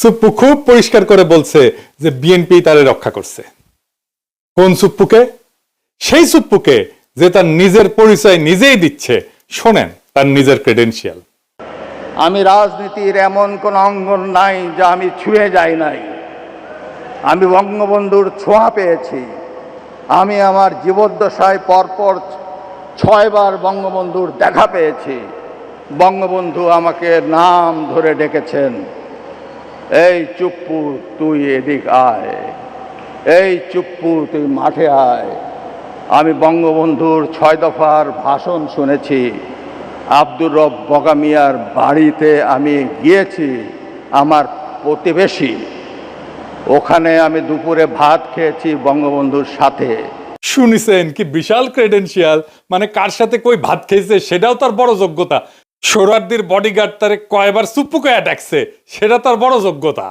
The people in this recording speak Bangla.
সুপ্পু খুব পরিষ্কার করে বলছে যে বিএনপি তারে রক্ষা করছে। কোন সুপ্পুকে? সেই সুপ্পুকে যে তার নিজের পরিচয় নিজেই দিচ্ছে। শোনেন তার নিজের ক্রেডেনশিয়াল। আমি রাজনীতির এমন কোন অঙ্গন নাই যা আমি ছুঁয়ে যাই নাই। আমি বঙ্গবন্ধুর ছোঁয়া পেয়েছি। আমি আমার জীবদ্দশায় পরপর 6 বার বঙ্গবন্ধুর দেখা পেয়েছি। বঙ্গবন্ধু আমাকে নাম ধরে ডেকেছেন, এই চুপ্পু তুই এদিক আয়, এই চুপ্পু তুই মাঠে আয়। আমি বঙ্গবন্ধুর 6 দফার ভাষণ শুনেছি। আব্দুর রব বগা মিয়ার বাড়িতে আমি গিয়েছি, আমার প্রতিবেশী। ওখানে আমি দুপুরে ভাত খেয়েছি বঙ্গবন্ধুর সাথে। শুনিছেন কি বিশাল ক্রেডেনশিয়াল? মানে কার সাথে কই ভাত খেয়েছে সেটাও তার বড় যোগ্যতা। সোহরাওয়ার্দীর বডিগার্ড তারে কয়বার সুপ্পু কয়া ডাকছে সেটা তার বড় যোগ্যতা।